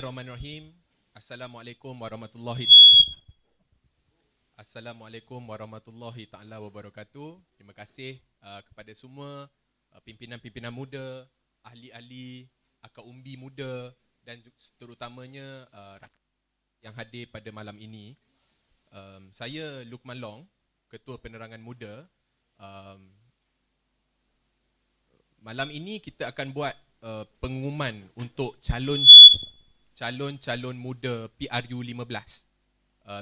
Bismillahirrahmanirrahim. Assalamualaikum warahmatullahi taala wabarakatuh. Terima kasih kepada semua pimpinan-pimpinan muda, ahli-ahli, akak umbi muda dan terutamanya yang hadir pada malam ini. Saya Lukman Long, Ketua Penerangan Muda. Malam ini kita akan buat pengumuman untuk calon muda PRU 15.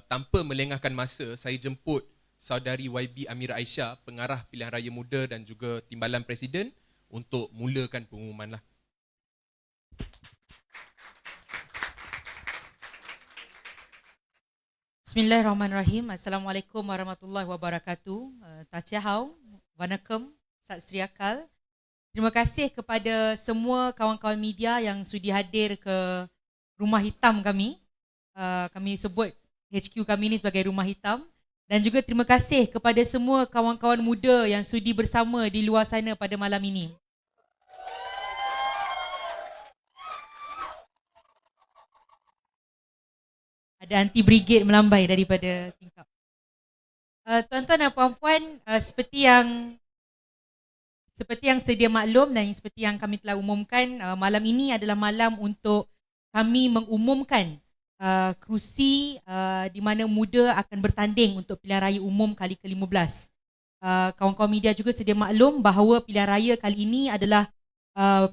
Tanpa melengahkan masa, saya jemput saudari YB Amira Aisyah, pengarah pilihan raya muda dan juga timbalan presiden untuk mulakan pengumuman lah. Bismillahirrahmanirrahim. Assalamualaikum warahmatullahi wabarakatuh. Tachiahau, Vanakkam, Sat Sri Akal. Terima kasih kepada semua kawan-kawan media yang sudi hadir ke Rumah Hitam kami. Kami sebut HQ kami ini sebagai Rumah Hitam. Dan juga terima kasih kepada semua kawan-kawan muda yang sudi bersama di luar sana pada malam ini. Ada anti brigade melambai daripada tingkap. Tuan-tuan dan puan-puan, seperti yang sedia maklum dan seperti yang kami telah umumkan, malam ini adalah malam untuk kami mengumumkan kerusi di mana muda akan bertanding untuk pilihan raya umum kali ke-15. Kawan-kawan media juga sedia maklum bahawa pilihan raya kali ini adalah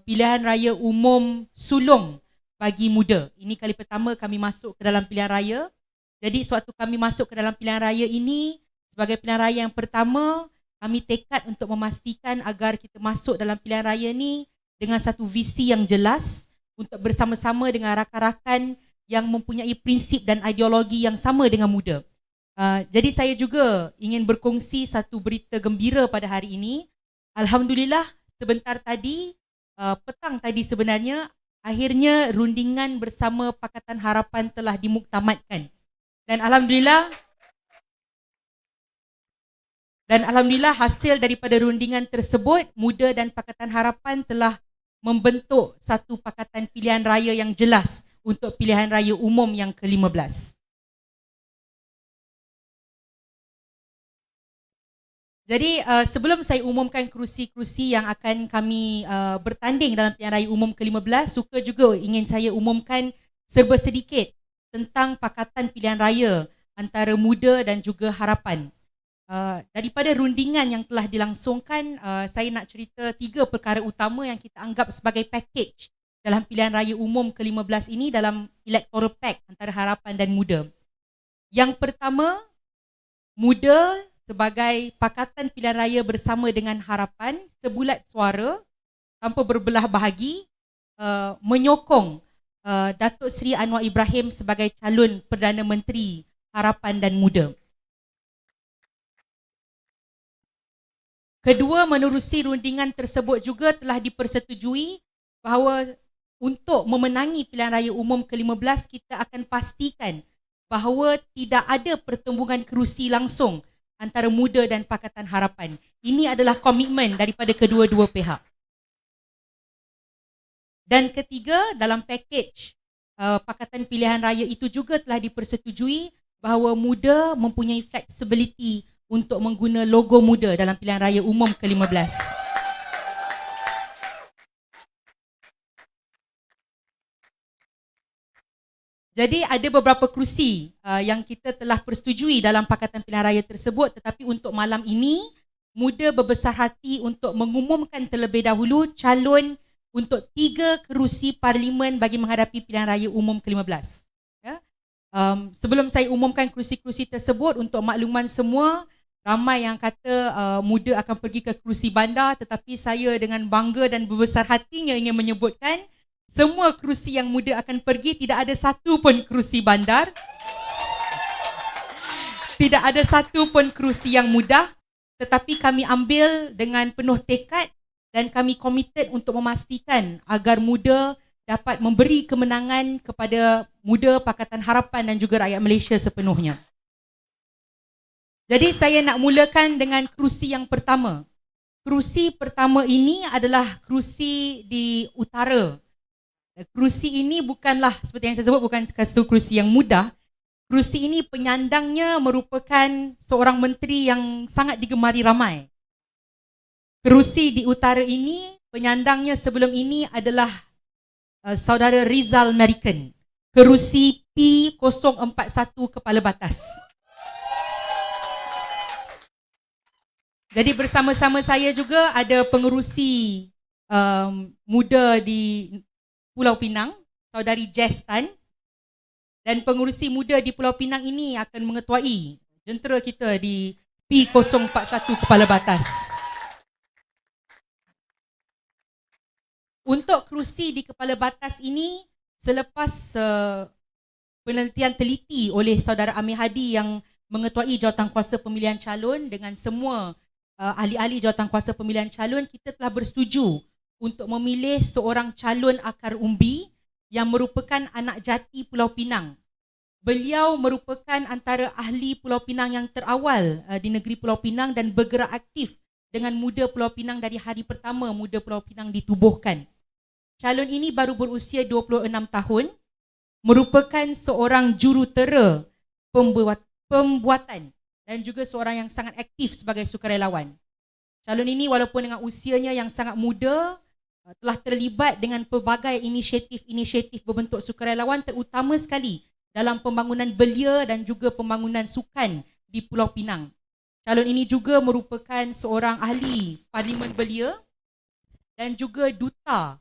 pilihan raya umum sulung bagi muda. Ini kali pertama kami masuk ke dalam pilihan raya. Jadi sewaktu kami masuk ke dalam pilihan raya ini, sebagai pilihan raya yang pertama, kami tekad untuk memastikan agar kita masuk dalam pilihan raya ni dengan satu visi yang jelas untuk bersama-sama dengan rakan-rakan yang mempunyai prinsip dan ideologi yang sama dengan muda. Jadi saya juga ingin berkongsi satu berita gembira pada hari ini. Alhamdulillah, sebentar tadi, petang tadi sebenarnya, akhirnya rundingan bersama Pakatan Harapan telah dimuktamadkan. Dan Alhamdulillah hasil daripada rundingan tersebut, muda dan Pakatan Harapan telah membentuk satu pakatan pilihan raya yang jelas untuk pilihan raya umum yang ke-15. Jadi sebelum saya umumkan kerusi-kerusi yang akan kami bertanding dalam pilihan raya umum ke-15, suka juga ingin saya umumkan serba sedikit tentang pakatan pilihan raya antara muda dan juga harapan. Daripada rundingan yang telah dilangsungkan, saya nak cerita 3 perkara utama yang kita anggap sebagai package dalam pilihan raya umum ke-15 ini dalam electoral pack antara harapan dan muda. Yang pertama, muda sebagai pakatan pilihan raya bersama dengan harapan sebulat suara tanpa berbelah bahagi menyokong Datuk Seri Anwar Ibrahim sebagai calon Perdana Menteri Harapan dan Muda. Kedua, menerusi rundingan tersebut juga telah dipersetujui bahawa untuk memenangi pilihan raya umum ke-15, kita akan pastikan bahawa tidak ada pertembungan kerusi langsung antara muda dan Pakatan Harapan. Ini adalah komitmen daripada kedua-dua pihak. Dan ketiga, dalam pakej pakatan pilihan raya itu juga telah dipersetujui bahawa muda mempunyai flexibility untuk mengguna logo muda dalam pilihan raya umum ke-15. Jadi ada beberapa kerusi yang kita telah persetujui dalam pakatan pilihan raya tersebut, tetapi untuk malam ini, muda berbesar hati untuk mengumumkan terlebih dahulu calon untuk 3 kerusi parlimen bagi menghadapi pilihan raya umum ke-15. Ya? Sebelum saya umumkan kerusi-kerusi tersebut, untuk makluman semua, ramai yang kata muda akan pergi ke kerusi bandar, tetapi saya dengan bangga dan berbesar hatinya ingin menyebutkan semua kerusi yang muda akan pergi, tidak ada satu pun kerusi bandar. Tidak ada satu pun kerusi yang mudah, tetapi kami ambil dengan penuh tekad dan kami komited untuk memastikan agar muda dapat memberi kemenangan kepada muda Pakatan Harapan dan juga rakyat Malaysia sepenuhnya. Jadi saya nak mulakan dengan kerusi yang pertama. Kerusi pertama ini adalah kerusi di utara Kerusi ini bukanlah seperti yang saya sebut, bukan satu kerusi yang mudah. Kerusi ini penyandangnya merupakan seorang menteri yang sangat digemari ramai. Kerusi di utara ini, penyandangnya sebelum ini adalah saudara Rizal Merican. Kerusi P041 Kepala Batas. Jadi bersama-sama saya juga ada pengerusi muda di Pulau Pinang, saudari Jess Tan. Dan pengurusi muda di Pulau Pinang ini akan mengetuai jentera kita di P041 Kepala Batas. Untuk kerusi di Kepala Batas ini, selepas penelitian teliti oleh saudara Amir Hadi yang mengetuai jawatankuasa pemilihan calon dengan semua ahli-ahli jawatankuasa pemilihan calon, kita telah bersetuju untuk memilih seorang calon akar umbi yang merupakan anak jati Pulau Pinang. Beliau merupakan antara ahli Pulau Pinang yang terawal di negeri Pulau Pinang dan bergerak aktif dengan Muda Pulau Pinang dari hari pertama Muda Pulau Pinang ditubuhkan. Calon ini baru berusia 26 tahun, merupakan seorang jurutera pembuatan dan juga seorang yang sangat aktif sebagai sukarelawan. Calon ini walaupun dengan usianya yang sangat muda, telah terlibat dengan pelbagai inisiatif-inisiatif berbentuk sukarelawan, terutama sekali dalam pembangunan belia dan juga pembangunan sukan di Pulau Pinang. Calon ini juga merupakan seorang ahli Parlimen Belia dan juga duta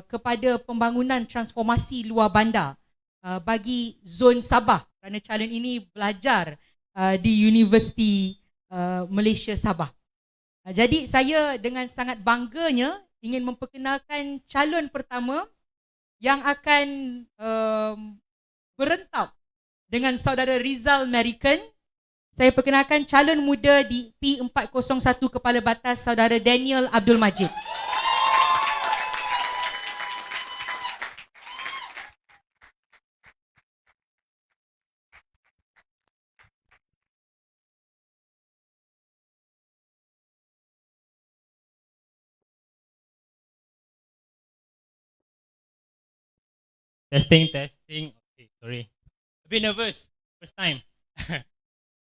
kepada pembangunan transformasi luar bandar bagi zon Sabah, kerana calon ini belajar di Universiti Malaysia Sabah. Jadi saya dengan sangat bangganya ingin memperkenalkan calon pertama yang akan berentap dengan saudara Rizal Merican. Saya perkenalkan calon muda di P401 Kepala Batas, saudara Daniel Abdul Majid. Testing. Okay, sorry. A bit nervous. First time.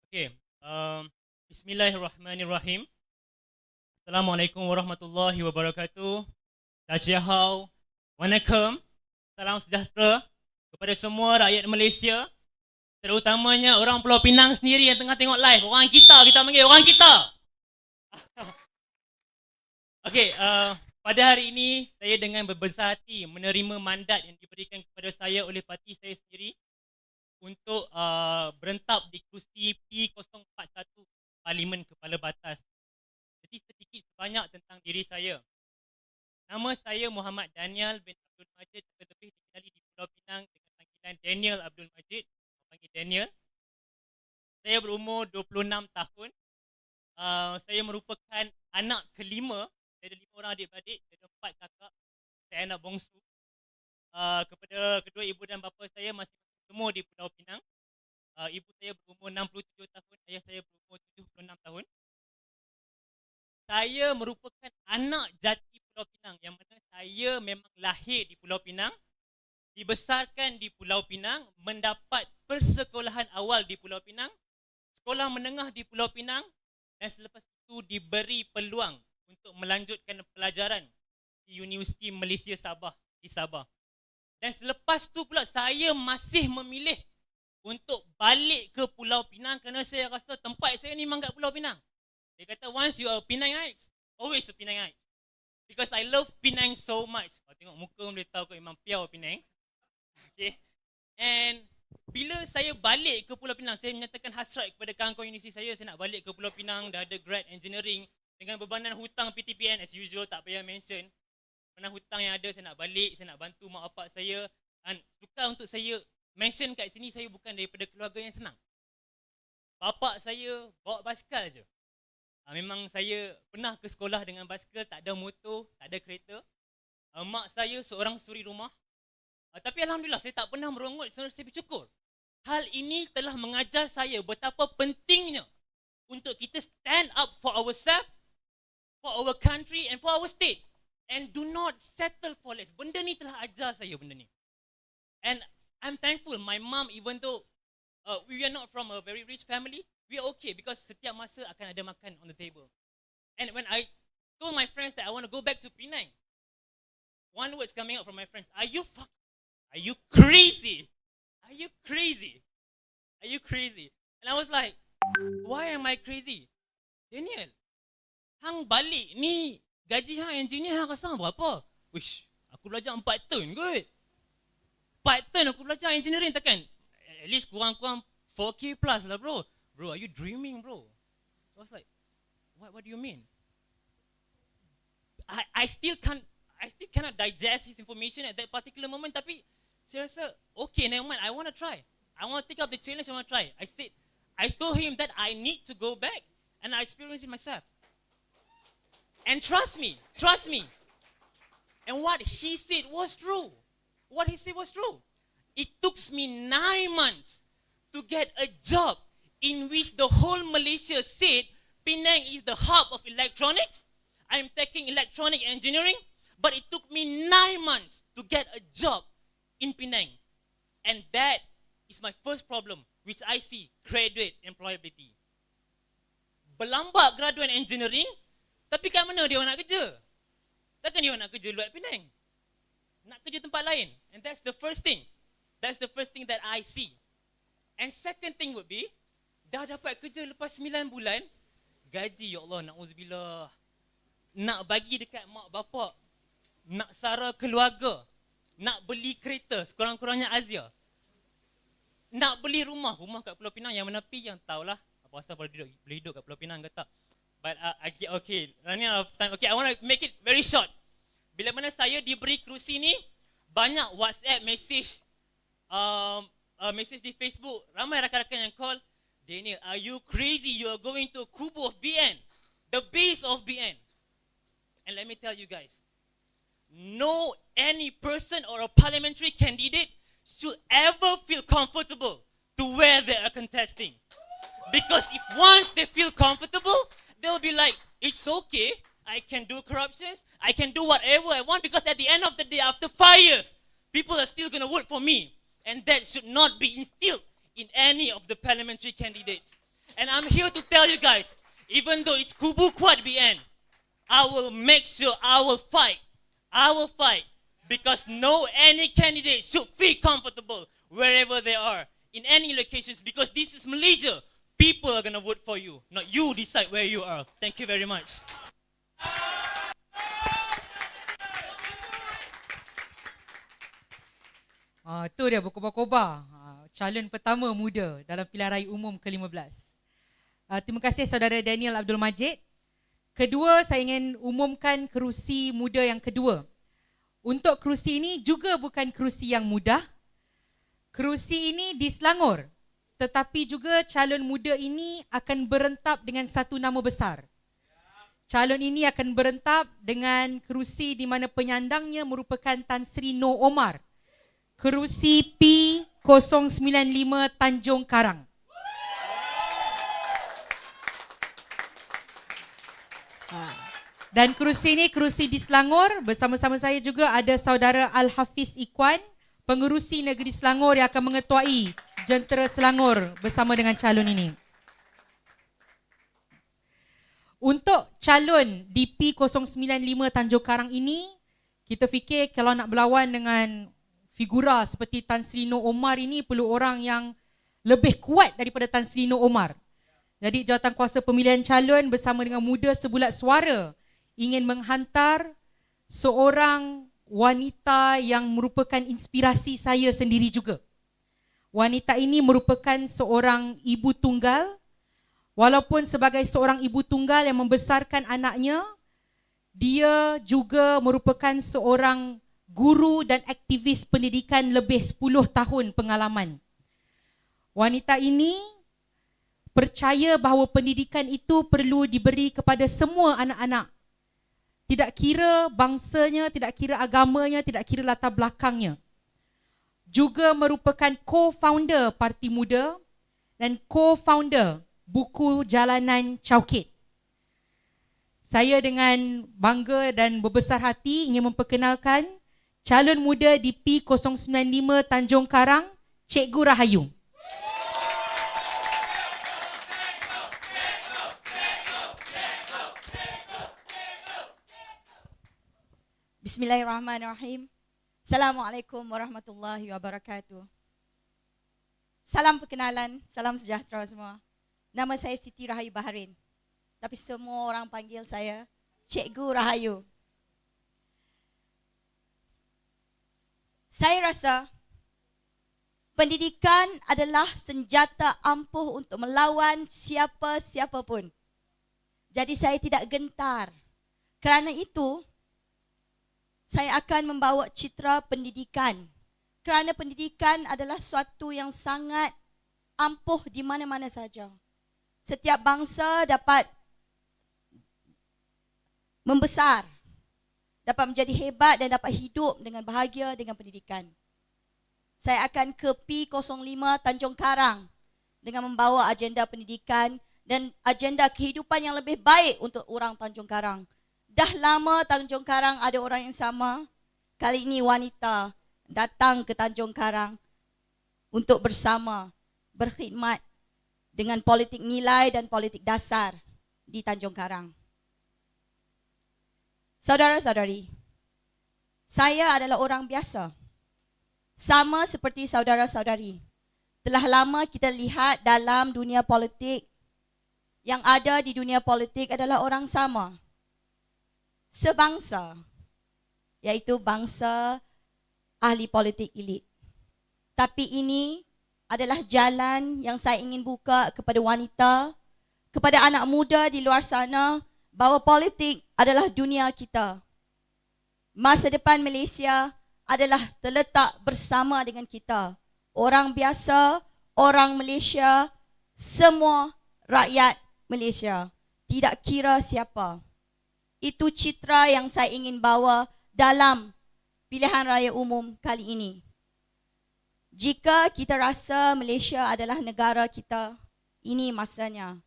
Okay. Bismillahirrahmanirrahim. Assalamualaikum warahmatullahi wabarakatuh. Dajahau. Wanakkam. Salam sejahtera kepada semua rakyat Malaysia, terutamanya orang Pulau Pinang sendiri yang tengah tengok live. Orang kita panggil orang kita. Okay, pada hari ini saya dengan berbesar hati menerima mandat yang diberikan kepada saya oleh parti saya sendiri untuk berentap di kerusi P041 Parlimen Kepala Batas. Jadi sedikit sebanyak tentang diri saya. Nama saya Muhammad Daniel bin Abdul Majid, lebih dikenali di Pulau Pinang dengan panggilan Daniel Abdul Majid, panggil Daniel. Saya berumur 26 tahun. Saya merupakan anak kelima. Saya ada 5 orang adik-beradik, saya ada 4 kakak. Saya anak bongsu. Kepada kedua ibu dan bapa saya masih semua di Pulau Pinang. Ibu saya berumur 67 tahun, ayah saya berumur 76 tahun. Saya merupakan anak jati Pulau Pinang, yang mana saya memang lahir di Pulau Pinang, dibesarkan di Pulau Pinang, mendapat persekolahan awal di Pulau Pinang, sekolah menengah di Pulau Pinang, dan selepas itu diberi peluang untuk melanjutkan pelajaran di Universiti Malaysia Sabah di Sabah. Dan selepas tu pula saya masih memilih untuk balik ke Pulau Pinang kerana saya rasa tempat saya ni memang kat Pulau Pinang. Dia kata once you are Penangites, always a Penangites. Because I love Penang so much. Kalau tengok muka boleh tahu kau memang piau Penang. Okay. And bila saya balik ke Pulau Pinang, saya menyatakan hasrat kepada kawan-kawan universiti saya nak balik ke Pulau Pinang, dah ada grad engineering dengan bebanan hutang PTPN as usual, tak payah mention. Bebanan hutang yang ada, saya nak balik, saya nak bantu mak bapak saya. Dan suka untuk saya mention kat sini, saya bukan daripada keluarga yang senang. Bapak saya bawa basikal je. Memang saya pernah ke sekolah dengan basikal, tak ada motor, tak ada kereta. Mak saya seorang suri rumah. Tapi alhamdulillah saya tak pernah merungut, saya bersyukur. Hal ini telah mengajar saya betapa pentingnya untuk kita stand up for ourselves, for our country and for our state. And do not settle for less. Benda ni telah ajar saya benda ni. And I'm thankful. My mom, even though we are not from a very rich family, we are okay because setiap masa akan ada makan on the table. And when I told my friends that I want to go back to Penang, one word's coming out from my friends: Are you crazy? Are you crazy? Are you crazy? And I was like, why am I crazy? Daniel, hang balik ni gaji hang engineer hang rasa berapa? Wish, aku belajar 4 tahun kot. 4 tahun aku belajar engineering takkan? At least kurang-kurang 4K plus lah bro. Bro, are you dreaming bro? So I was like, what do you mean? I still cannot digest his information at that particular moment. Tapi saya rasa, okay, never mind. I want to try. I want to take up the challenge. I want to try. I told him that I need to go back, and I experienced it myself. And trust me. And what he said was true. It took me 9 months to get a job in which the whole Malaysia said Penang is the hub of electronics. I'm taking electronic engineering, but it took me 9 months to get a job in Penang. And that is my first problem, which I see, graduate employability. Berlambat graduate engineering, tapi kat mana dia nak kerja? Takkan dia nak kerja luar Penang? Nak kerja tempat lain. And that's the first thing. That's the first thing that I see. And second thing would be, dah dapat kerja lepas 9 bulan, gaji, ya Allah, na'udzubillah. Nak bagi dekat mak bapak, nak sara keluarga, nak beli kereta, sekurang-kurangnya Azia. Nak beli rumah kat Pulau Pinang yang menepi, yang tahulah apa asal boleh hidup kat Pulau Pinang ke tak. But okay, running out of time. Okay, I want to make it very short. Bila mana saya diberi kerusi ni, banyak WhatsApp message, message di Facebook. Ramai rakan-rakan yang call, Daniel, are you crazy? You are going to Kubu of BN, the base of BN. And let me tell you guys, no any person or a parliamentary candidate should ever feel comfortable to where they are contesting. Because if once they feel comfortable, they'll be like, it's okay, I can do corruptions, I can do whatever I want, because at the end of the day, after 5 years, people are still going to vote for me. And that should not be instilled in any of the parliamentary candidates. And I'm here to tell you guys, even though it's Kubu Kuat BN, I will make sure I will fight. Because no any candidate should feel comfortable wherever they are, in any locations, because this is Malaysia. People are going to vote for you, not you decide where you are. Thank you very much. Tu dia berkobar-kobar. Calon pertama muda dalam pilihan raya umum ke-15. Terima kasih saudara Daniel Abdul Majid. Kedua, saya ingin umumkan kerusi muda yang kedua. Untuk kerusi ini juga bukan kerusi yang mudah. Kerusi ini di Selangor. Tetapi juga calon muda ini akan berentap dengan satu nama besar. Calon ini akan berentap dengan kerusi di mana penyandangnya merupakan Tan Sri Noh Omar. Kerusi P095 Tanjung Karang. Dan kerusi ini kerusi di Selangor. Bersama-sama saya juga ada saudara Al-Hafiz Ikhwan, pengerusi negeri Selangor yang akan mengetuai Jentera Selangor bersama dengan calon ini. Untuk calon di P095 Tanjung Karang ini, kita fikir kalau nak berlawan dengan figura seperti Tan Sri Noh Omar ini, perlu orang yang lebih kuat daripada Tan Sri Noh Omar. Jadi Jawatankuasa Pemilihan Calon bersama dengan Muda Sebulat Suara ingin menghantar seorang wanita yang merupakan inspirasi saya sendiri juga. Wanita ini merupakan seorang ibu tunggal. Walaupun sebagai seorang ibu tunggal yang membesarkan anaknya, dia juga merupakan seorang guru dan aktivis pendidikan lebih 10 tahun pengalaman. Wanita ini percaya bahawa pendidikan itu perlu diberi kepada semua anak-anak. Tidak kira bangsanya, tidak kira agamanya, tidak kira latar belakangnya. Juga merupakan co-founder Parti Muda dan co-founder buku Jalanan Chowkit. Saya dengan bangga dan berbesar hati ingin memperkenalkan calon muda di P095 Tanjung Karang, Cikgu Rahayu. Bismillahirrahmanirrahim. Assalamualaikum warahmatullahi wabarakatuh. Salam perkenalan, salam sejahtera semua. Nama saya Siti Rahayu Baharin. Tapi semua orang panggil saya Cikgu Rahayu. Saya rasa pendidikan adalah senjata ampuh untuk melawan siapa-siapa pun. Jadi saya tidak gentar. Kerana itu, saya akan membawa citra pendidikan. Kerana pendidikan adalah suatu yang sangat ampuh di mana-mana saja. Setiap bangsa dapat membesar, dapat menjadi hebat dan dapat hidup dengan bahagia dengan pendidikan. Saya akan ke P05 Tanjung Karang dengan membawa agenda pendidikan dan agenda kehidupan yang lebih baik untuk orang Tanjung Karang. Dah lama Tanjung Karang ada orang yang sama. Kali ini wanita datang ke Tanjung Karang untuk bersama berkhidmat dengan politik nilai dan politik dasar di Tanjung Karang. Saudara-saudari, saya adalah orang biasa. Sama seperti saudara-saudari. Telah lama kita lihat dalam dunia politik, yang ada di dunia politik adalah orang sama. Sebangsa, iaitu bangsa ahli politik elit. Tapi ini adalah jalan yang saya ingin buka kepada wanita, kepada anak muda di luar sana, bahawa politik adalah dunia kita. Masa depan Malaysia adalah terletak bersama dengan kita. Orang biasa, orang Malaysia, semua rakyat Malaysia. Tidak kira siapa. Itu citra yang saya ingin bawa dalam pilihan raya umum kali ini. Jika kita rasa Malaysia adalah negara kita, ini masanya.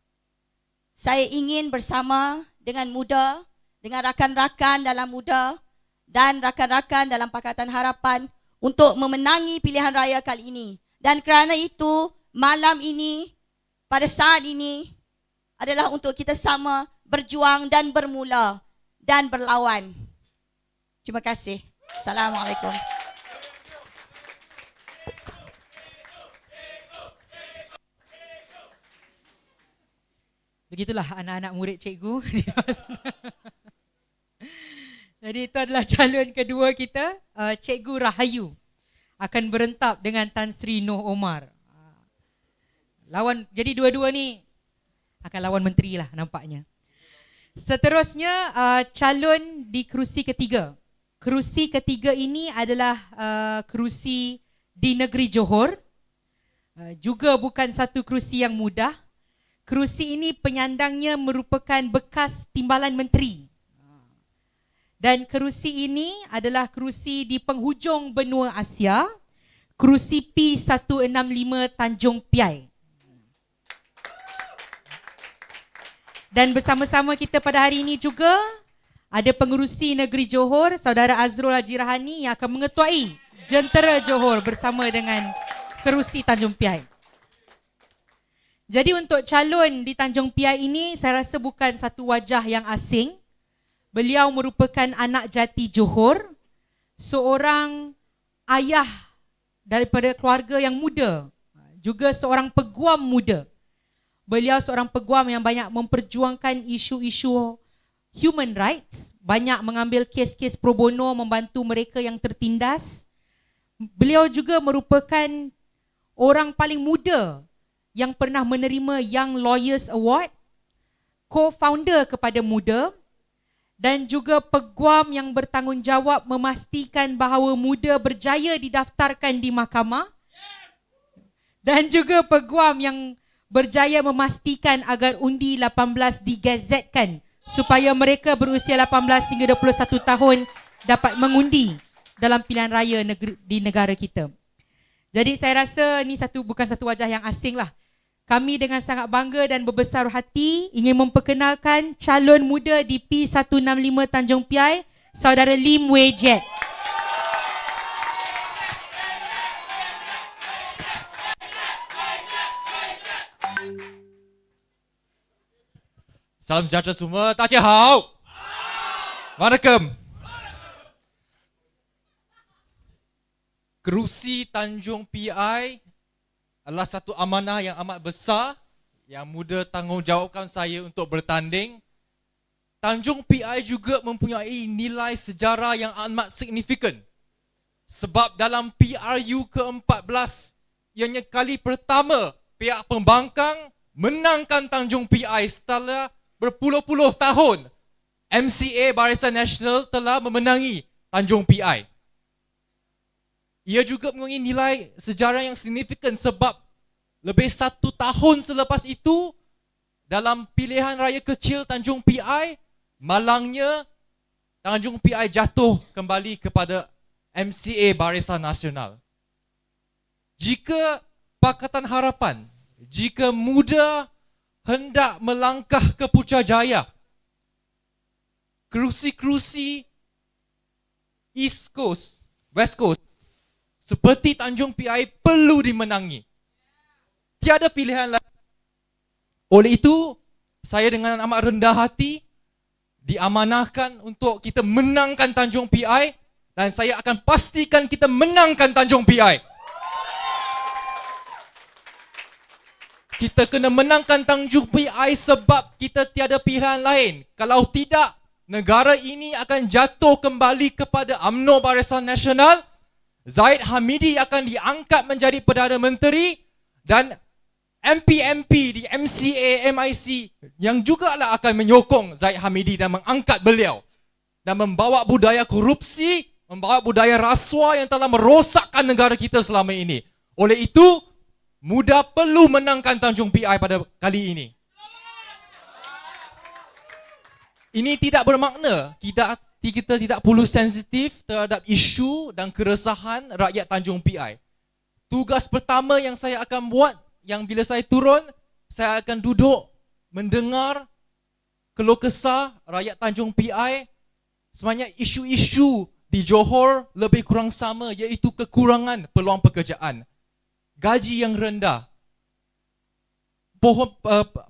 Saya ingin bersama dengan muda, dengan rakan-rakan dalam muda dan rakan-rakan dalam Pakatan Harapan untuk memenangi pilihan raya kali ini. Dan kerana itu, malam ini, pada saat ini adalah untuk kita sama berjuang dan bermula dan berlawan. Terima kasih. Assalamualaikum. Begitulah anak-anak murid cikgu. Jadi itu adalah calon kedua kita, Cikgu Rahayu. Akan berentap dengan Tan Sri Noh Omar. Jadi dua-dua ni akan lawan menteri lah nampaknya. Seterusnya, calon di kerusi ketiga. Kerusi ketiga ini adalah kerusi di negeri Johor. Juga bukan satu kerusi yang mudah. Kerusi ini penyandangnya merupakan bekas timbalan menteri. Dan kerusi ini adalah kerusi di penghujung benua Asia, kerusi P165 Tanjung Piai. Dan bersama-sama kita pada hari ini juga ada pengerusi negeri Johor, Saudara Azrul Haji Rahani yang akan mengetuai Jentera Johor bersama dengan kerusi Tanjung Piai. Jadi untuk calon di Tanjung Piai ini, saya rasa bukan satu wajah yang asing. Beliau merupakan anak jati Johor, seorang ayah daripada keluarga yang muda, juga seorang peguam muda. Beliau seorang peguam yang banyak memperjuangkan isu-isu human rights, banyak mengambil kes-kes pro bono membantu mereka yang tertindas. Beliau juga merupakan orang paling muda yang pernah menerima Young Lawyers Award, co-founder kepada Muda, dan juga peguam yang bertanggungjawab memastikan bahawa Muda berjaya didaftarkan di mahkamah, dan juga peguam yang berjaya memastikan agar undi 18 digazetkan supaya mereka berusia 18 hingga 21 tahun dapat mengundi dalam pilihan raya di negara kita. Jadi saya rasa ini bukan satu wajah yang asing lah. kami dengan sangat bangga dan berbesar hati ingin memperkenalkan calon muda DP 165 Tanjung Piai, Saudara Lim Wei Jet. Salam sejahtera semua. Tajihau. Waalaikum. Kerusi Tanjung PI adalah satu amanah yang amat besar yang muda tanggungjawabkan saya untuk bertanding. Tanjung PI juga mempunyai nilai sejarah yang amat signifikan. Sebab dalam PRU ke-14, ianya kali pertama pihak pembangkang menangkan Tanjung PI setelah berpuluh-puluh tahun. MCA Barisan Nasional telah memenangi Tanjung PI. Ia juga mempunyai nilai sejarah yang signifikan sebab lebih 1 tahun selepas itu, dalam pilihan raya kecil Tanjung PI, malangnya Tanjung PI jatuh kembali kepada MCA Barisan Nasional. Jika Pakatan Harapan, jika muda hendak melangkah ke Putrajaya, kerusi-kerusi East Coast, West Coast, seperti Tanjung PI perlu dimenangi. Tiada pilihan lain. Oleh itu, saya dengan amat rendah hati diamanahkan untuk kita menangkan Tanjung PI dan saya akan pastikan kita menangkan Tanjung PI. Kita kena menangkan Tanjung PI sebab kita tiada pilihan lain. Kalau tidak, negara ini akan jatuh kembali kepada UMNO Barisan Nasional. Zahid Hamidi akan diangkat menjadi Perdana Menteri dan MP-MP di MCA, MIC yang jugalah akan menyokong Zahid Hamidi dan mengangkat beliau dan membawa budaya korupsi, membawa budaya rasuah yang telah merosakkan negara kita selama ini. Oleh itu, muda perlu menangkan Tanjung PI pada kali ini. Ini tidak bermakna kita tidak perlu sensitif terhadap isu dan keresahan rakyat Tanjung PI. Tugas pertama yang saya akan buat, yang bila saya turun, saya akan duduk mendengar keluh kesah rakyat Tanjung PI. Sebenarnya isu-isu di Johor lebih kurang sama, iaitu kekurangan peluang pekerjaan, gaji yang rendah,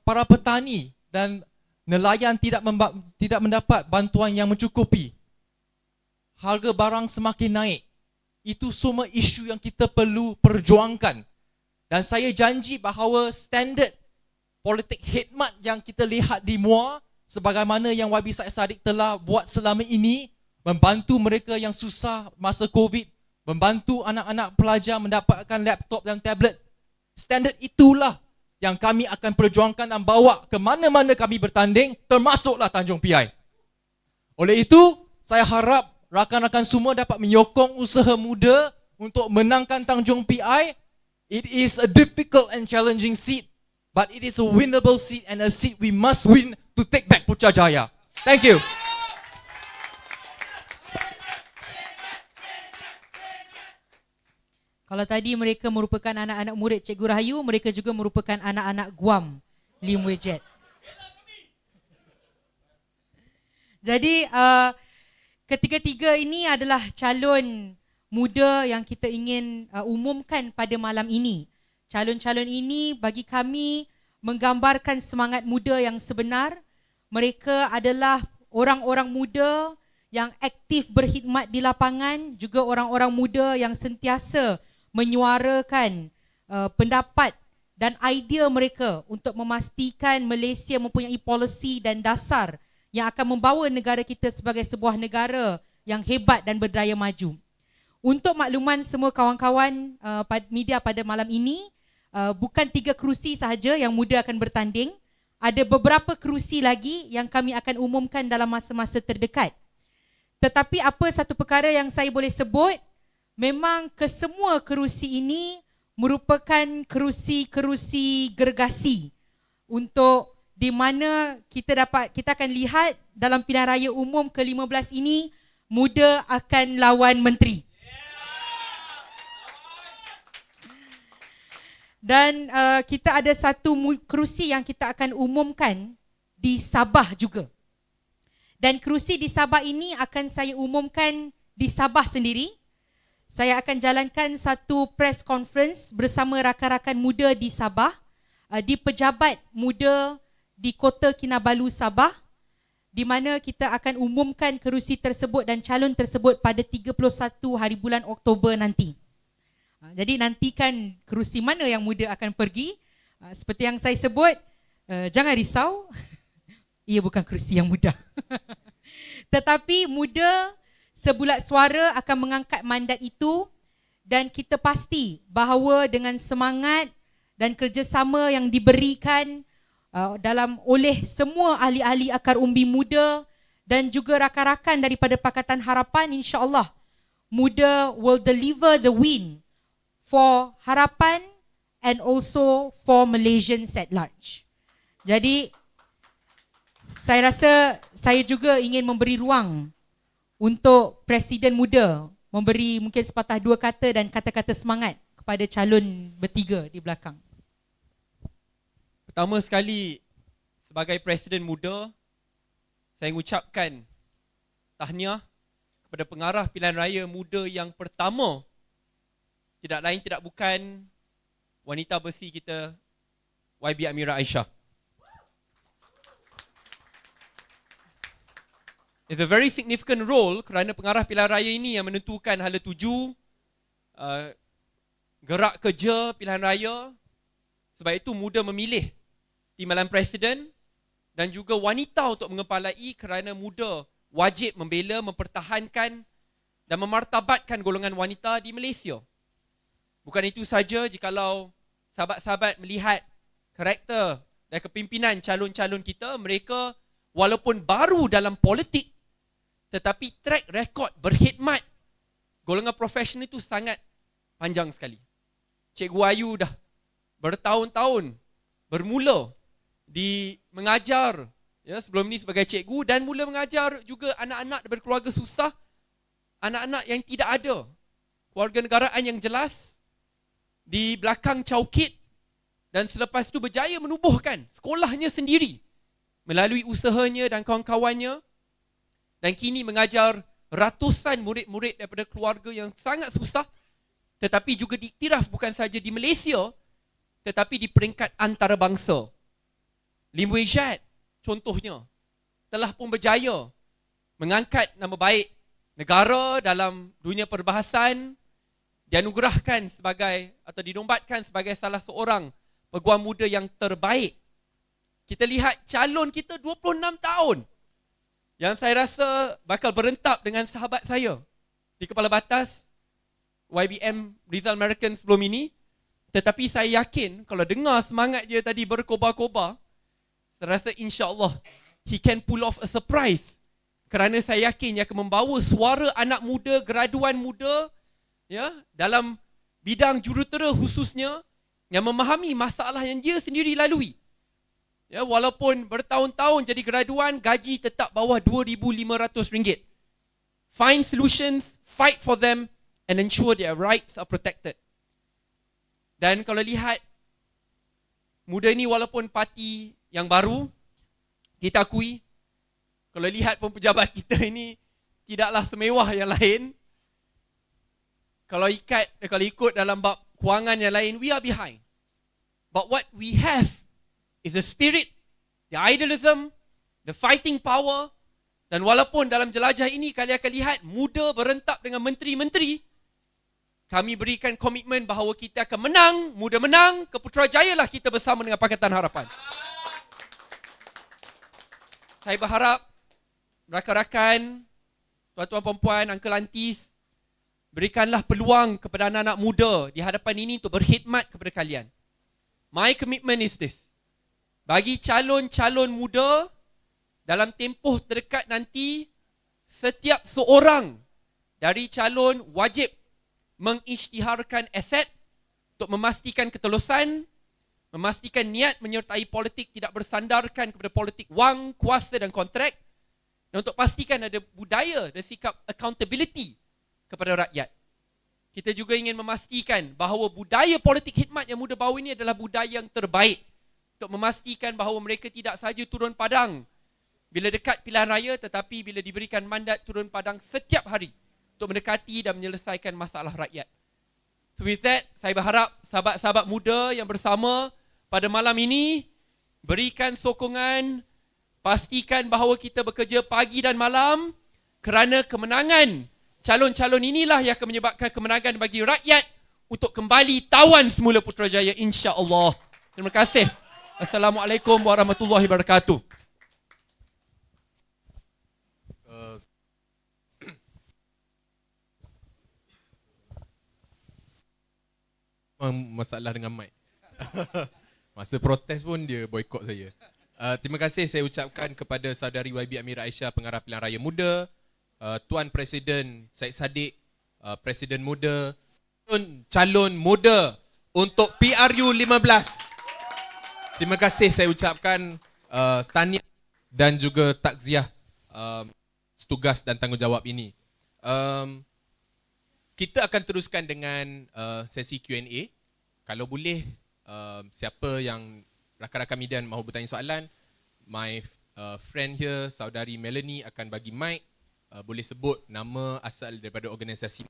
para petani dan nelayan tidak mendapat bantuan yang mencukupi, harga barang semakin naik. Itu semua isu yang kita perlu perjuangkan. Dan saya janji bahawa standard politik khidmat yang kita lihat di MUA, sebagaimana yang YB Said Saddiq telah buat selama ini, membantu mereka yang susah masa COVID, membantu anak-anak pelajar mendapatkan laptop dan tablet. Standard itulah yang kami akan perjuangkan dan bawa ke mana-mana kami bertanding, termasuklah Tanjung PI. Oleh itu, saya harap rakan-rakan semua dapat menyokong usaha muda untuk menangkan Tanjung PI. It is a difficult and challenging seat, but it is a winnable seat and a seat we must win to take back Putrajaya. Thank you. Kalau tadi mereka merupakan anak-anak murid Cikgu Rahayu, mereka juga merupakan anak-anak Guam Lim Wei Jet. Jadi ketiga-tiga ini adalah calon muda yang kita ingin umumkan pada malam ini. Calon-calon ini bagi kami menggambarkan semangat muda yang sebenar. Mereka adalah orang-orang muda yang aktif berkhidmat di lapangan, juga orang-orang muda yang sentiasa menyuarakan pendapat dan idea mereka untuk memastikan Malaysia mempunyai polisi dan dasar yang akan membawa negara kita sebagai sebuah negara yang hebat dan berdaya maju. Untuk makluman semua kawan-kawan media pada malam ini, bukan 3 kerusi sahaja yang muda akan bertanding, ada beberapa kerusi lagi yang kami akan umumkan dalam masa-masa terdekat. Tetapi apa satu perkara yang saya boleh sebut, memang kesemua kerusi ini merupakan kerusi-kerusi gergasi untuk di mana kita akan lihat dalam pilihan raya umum ke-15 ini muda akan lawan menteri. Dan kita ada satu kerusi yang kita akan umumkan di Sabah juga. Dan kerusi di Sabah ini akan saya umumkan di Sabah sendiri. Saya akan jalankan satu press conference bersama rakan-rakan muda di Sabah, di pejabat muda di Kota Kinabalu, Sabah, di mana kita akan umumkan kerusi tersebut dan calon tersebut pada 31 hari bulan Oktober nanti. Jadi nantikan kerusi mana yang muda akan pergi. Seperti yang saya sebut, jangan risau, ia bukan kerusi yang mudah. Tetapi muda sebulat suara akan mengangkat mandat itu, dan kita pasti bahawa dengan semangat dan kerjasama yang diberikan oleh semua ahli-ahli akar umbi muda dan juga rakan-rakan daripada Pakatan Harapan, insya-Allah muda will deliver the win for Harapan and also for Malaysians at large. Jadi saya rasa saya juga ingin memberi ruang untuk Presiden muda memberi mungkin sepatah dua kata dan kata-kata semangat kepada calon bertiga di belakang. Pertama sekali, sebagai Presiden muda, saya mengucapkan tahniah kepada pengarah pilihan raya muda yang pertama. Tidak lain tidak bukan wanita besi kita, YB Amira Aisyah. It's a very significant role kerana pengarah pilihan raya ini yang menentukan hala tuju, gerak kerja pilihan raya. Sebab itu muda memilih timbalan presiden dan juga wanita untuk mengepalai kerana muda wajib membela, mempertahankan dan memartabatkan golongan wanita di Malaysia. Bukan itu saja, jikalau sahabat-sahabat melihat karakter dan kepimpinan calon-calon kita, mereka walaupun baru dalam politik tetapi track record berkhidmat golongan profesional itu sangat panjang sekali. Cikgu Ayu dah bertahun-tahun bermula di mengajar, ya, sebelum ini sebagai cikgu, dan mula mengajar juga anak-anak daripada keluarga susah, anak-anak yang tidak ada keluarga negaraan yang jelas di belakang Caukit, dan selepas itu berjaya menubuhkan sekolahnya sendiri melalui usahanya dan kawan-kawannya, dan kini mengajar ratusan murid-murid daripada keluarga yang sangat susah, tetapi juga diiktiraf bukan saja di Malaysia tetapi di peringkat antarabangsa. Lim Wei Jat contohnya telah pun berjaya mengangkat nama baik negara dalam dunia perbahasan, dianugerahkan sebagai atau dinombatkan sebagai salah seorang peguam muda yang terbaik. Kita lihat calon kita 26 tahun yang saya rasa bakal berentap dengan sahabat saya di Kepala Batas YBM Rizal American sebelum ini. Tetapi saya yakin kalau dengar semangat dia tadi berkobar-kobar, saya rasa insya-Allah he can pull off a surprise. Kerana saya yakin dia akan membawa suara anak muda, graduan muda, ya, dalam bidang jurutera khususnya, yang memahami masalah yang dia sendiri lalui. Ya, walaupun bertahun-tahun jadi graduan, gaji tetap bawah RM2,500. Find solutions, fight for them and ensure their rights are protected. Dan kalau lihat muda ini walaupun parti yang baru, kita akui, kalau lihat pun pejabat kita ini tidaklah semewah yang lain. Kalau ikut dalam bab kewangan yang lain, we are behind. But what we have is the spirit, the idealism, the fighting power. Dan walaupun dalam jelajah ini kalian akan lihat muda berentap dengan menteri-menteri, kami berikan komitmen bahawa kita akan menang, muda menang, ke Putrajayalah kita bersama dengan Pakatan Harapan. Saya berharap rakan-rakan, tuan-tuan perempuan, uncle aunties, berikanlah peluang kepada anak-anak muda di hadapan ini untuk berkhidmat kepada kalian. My commitment is this. Bagi calon-calon muda, dalam tempoh terdekat nanti, setiap seorang dari calon wajib mengisytiharkan aset untuk memastikan ketelusan, memastikan niat menyertai politik tidak bersandarkan kepada politik wang, kuasa dan kontrak, dan untuk pastikan ada budaya dan sikap accountability kepada rakyat. kita juga ingin memastikan bahawa budaya politik khidmat yang muda bawa ini adalah budaya yang terbaik untuk memastikan bahawa mereka tidak sahaja turun padang bila dekat pilihan raya, tetapi bila diberikan mandat turun padang setiap hari untuk mendekati dan menyelesaikan masalah rakyat. So with that, saya berharap sahabat-sahabat muda yang bersama pada malam ini berikan sokongan, pastikan bahawa kita bekerja pagi dan malam kerana kemenangan calon-calon inilah yang akan menyebabkan kemenangan bagi rakyat untuk kembali tawan semula Putrajaya, insya-Allah. Terima kasih. Assalamualaikum warahmatullahi wabarakatuh. Masalah dengan mic. Masa protes pun dia boykot saya. Terima kasih saya ucapkan kepada saudari YB Amira Aisyah, pengarah pilihan raya muda, Tuan Presiden Syed Saddiq, Presiden muda, calon muda untuk PRU 15. Terima kasih saya ucapkan tahniah dan juga takziah tugas dan tanggungjawab ini. Kita akan teruskan dengan sesi Q&A. Kalau boleh, siapa yang rakan-rakan media mahu bertanya soalan, my friend here, saudari Melanie akan bagi mic. Boleh sebut nama, asal daripada organisasi.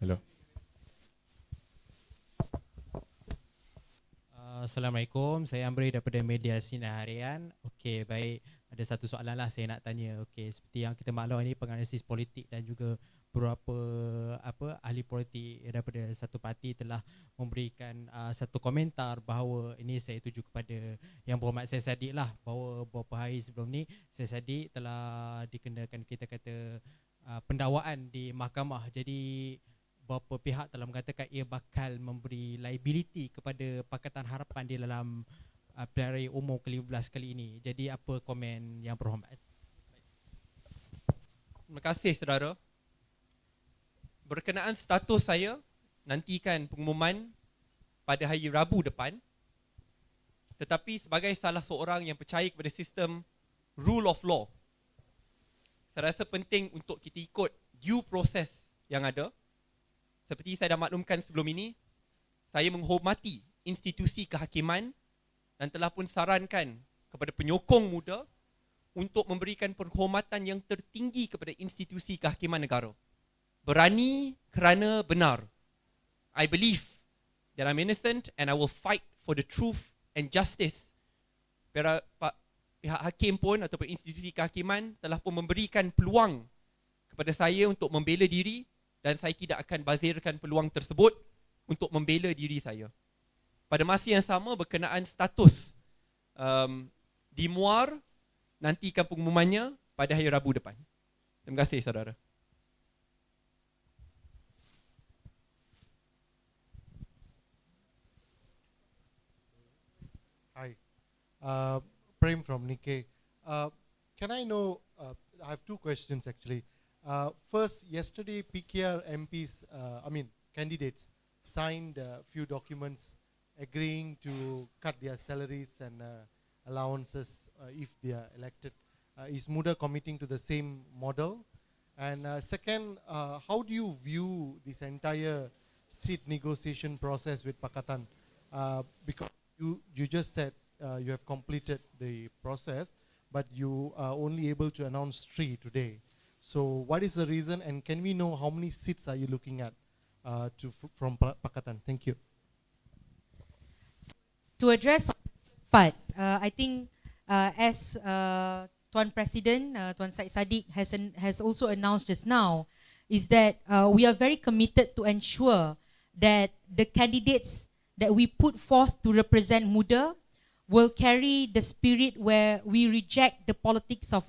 Hello. Assalamualaikum, saya Amri daripada Media Sinar Harian. Okey, baik. Ada satu soalan lah saya nak tanya. Okey, seperti yang kita maklum ini penganalisis politik dan juga beberapa ahli politik daripada satu parti telah memberikan satu komentar bahawa ini saya tuju kepada Yang Berhormat Syed Saddiq lah, bahawa beberapa hari sebelum ni Syed Saddiq telah dikenakan kita kata pendakwaan di mahkamah. Jadi beberapa pihak telah mengatakan ia bakal memberi liability kepada Pakatan Harapan di dalam pilihan raya umum ke-15 kali ini. Jadi apa komen Yang Berhormat? Terima kasih saudara. Berkenaan status saya, nantikan pengumuman pada hari Rabu depan. Tetapi sebagai salah seorang yang percaya kepada sistem rule of law, saya rasa penting untuk kita ikut due process yang ada. Seperti saya dah maklumkan sebelum ini, saya menghormati institusi kehakiman dan telah pun sarankan kepada penyokong muda untuk memberikan penghormatan yang tertinggi kepada institusi kehakiman negara. Berani kerana benar. I believe that I'm innocent and I will fight for the truth and justice. Pihak hakim pun ataupun institusi kehakiman telah pun memberikan peluang kepada saya untuk membela diri dan saya tidak akan bazirkan peluang tersebut untuk membela diri saya. Pada masa yang sama berkenaan status di Muar, nantikan pengumumannya pada hari Rabu depan. Terima kasih saudara. Hi, Prem from Nikkei. Can I know, I have two questions actually. First, yesterday PKR MPs, candidates signed a few documents agreeing to cut their salaries and allowances if they are elected. Is Muda committing to the same model? And second, how do you view this entire seat negotiation process with Pakatan? Because you just said you have completed the process, but you are only able to announce 3 today. So what is the reason, and can we know how many seats are you looking at from Pakatan? Thank you. To address part, I think as Tuan Presiden, Tuan Syed Saddiq has also announced just now, is that we are very committed to ensure that the candidates that we put forth to represent Muda will carry the spirit where we reject the politics of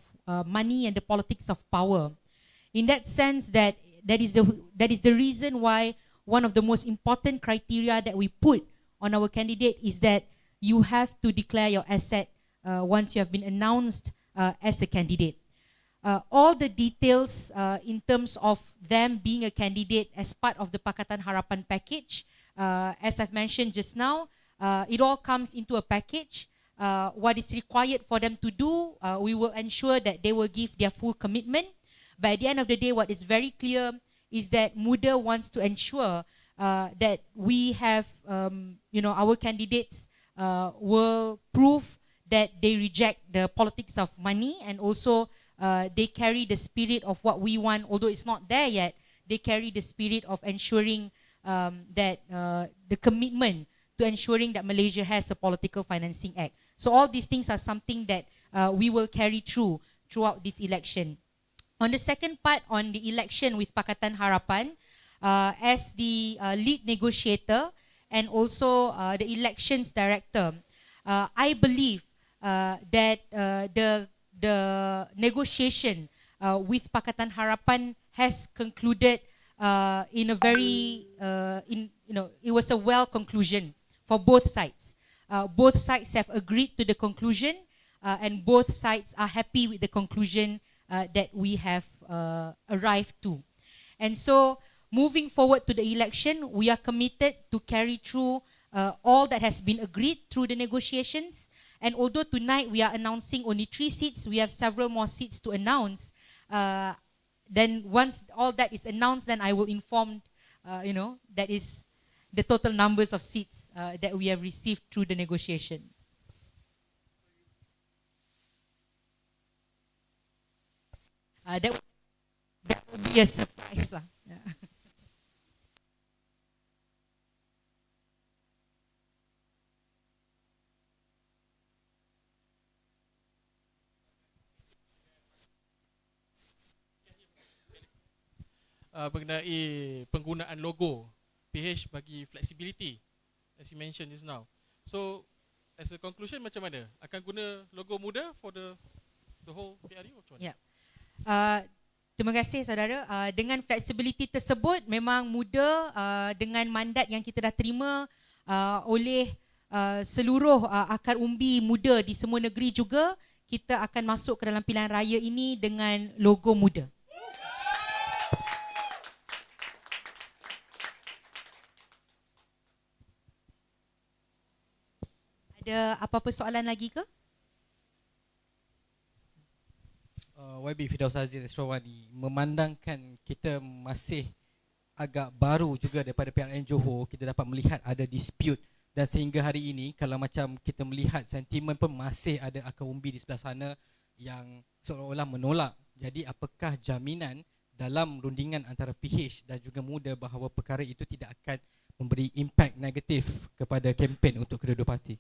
money and the politics of power. In that sense, that is the reason why one of the most important criteria that we put on our candidate is that you have to declare your asset once you have been announced as a candidate. All the details in terms of them being a candidate as part of the Pakatan Harapan package, as I've mentioned just now, it all comes into a package. what is required for them to do, we will ensure that they will give their full commitment. But at the end of the day, what is very clear is that MUDA wants to ensure that we have, our candidates will prove that they reject the politics of money, and also they carry the spirit of what we want, although it's not there yet. They carry the spirit of ensuring that the commitment to ensuring that Malaysia has a political financing act. So all these things are something that we will carry throughout this election. On the second part, on the election with Pakatan Harapan, as the lead negotiator and also the elections director, I believe that the negotiation with Pakatan Harapan has concluded in a very, it was a well conclusion for both sides. Both sides have agreed to the conclusion, and both sides are happy with the conclusion that we have arrived to. And so, moving forward to the election, we are committed to carry through all that has been agreed through the negotiations. And although tonight we are announcing only 3 seats, we have several more seats to announce. Then once all that is announced, then I will inform, that is the total numbers of seats that we have received through the negotiation. That will be a surprise lah. Yeah. Mengenai penggunaan logo PH bagi flexibility, as you mentioned just now. So as a conclusion, macam mana? Akan guna logo MUDA for the whole PRU macam mana? Yeah. Terima kasih saudara. Dengan flexibility tersebut, memang MUDA dengan mandat yang kita dah terima oleh seluruh akar umbi MUDA di semua negeri juga, kita akan masuk ke dalam pilihan raya ini dengan logo MUDA. Ada apa-apa soalan lagi ke? YB Firdaus Aziz Esrawani, memandangkan kita masih agak baru juga daripada PRN Johor, kita dapat melihat ada dispute, dan sehingga hari ini kalau macam kita melihat sentimen pun masih ada akar umbi di sebelah sana yang seolah-olah menolak. Jadi apakah jaminan dalam rundingan antara PH dan juga MUDA bahawa perkara itu tidak akan memberi impak negatif kepada kempen untuk kedua-dua parti?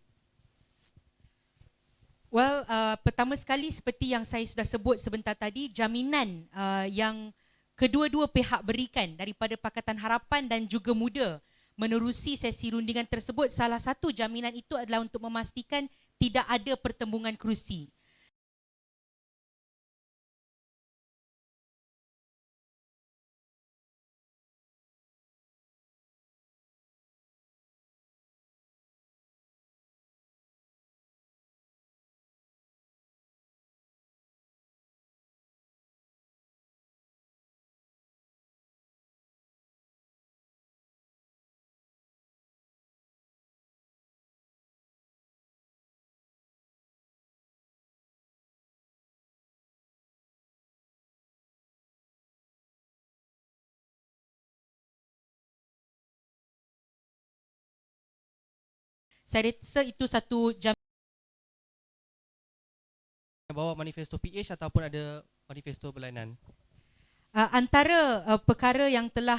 Well, pertama sekali seperti yang saya sudah sebut sebentar tadi, jaminan yang kedua-dua pihak berikan daripada Pakatan Harapan dan juga MUDA menerusi sesi rundingan tersebut, salah satu jaminan itu adalah untuk memastikan tidak ada pertembungan kerusi. Saya rasa itu satu bawa manifesto PH ataupun ada manifesto berlainan? Antara perkara yang telah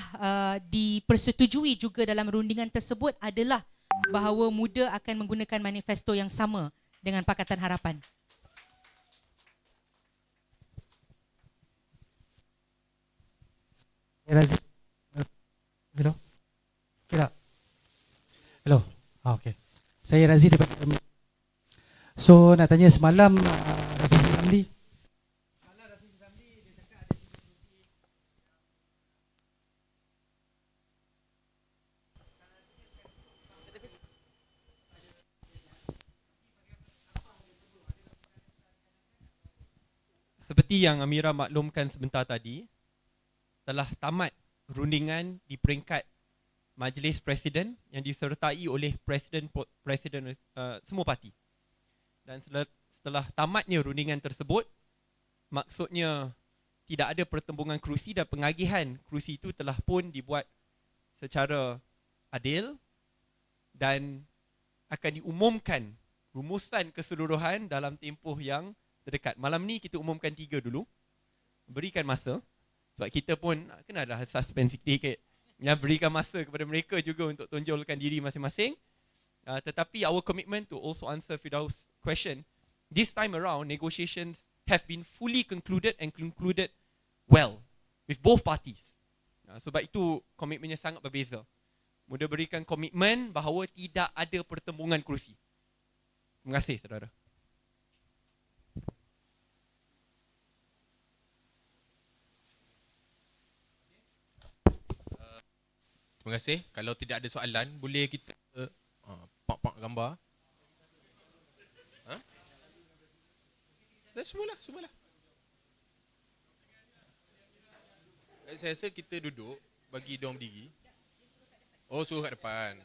dipersetujui juga dalam rundingan tersebut adalah bahawa MUDA akan menggunakan manifesto yang sama dengan Pakatan Harapan. Hello? Hello? Okay. Saya Razi daripada So nak tanya semalam Rafiq Ramli Seperti yang Amira maklumkan sebentar tadi, telah tamat rundingan di peringkat Majlis Presiden yang disertai oleh Presiden semua parti. Dan setelah tamatnya rundingan tersebut, maksudnya tidak ada pertembungan kerusi dan pengagihan kerusi itu telah pun dibuat secara adil dan akan diumumkan rumusan keseluruhan dalam tempoh yang terdekat. Malam ni kita umumkan 3 dulu. Berikan masa. Sebab kita pun kena ada suspense sikit. Berikan masa kepada mereka juga untuk tonjolkan diri masing-masing. Tetapi our commitment to also answer Firdaus' question, this time around negotiations have been fully concluded and concluded well with both parties. Sebab itu komitmennya sangat berbeza. Muda berikan komitmen bahawa tidak ada pertembungan kerusi. Terima kasih saudara. Terima kasih. Kalau tidak ada soalan, boleh kita pak gambar. Semualah. Saya rasa kita duduk, bagi diorang berdiri. Oh, suruh kat depan.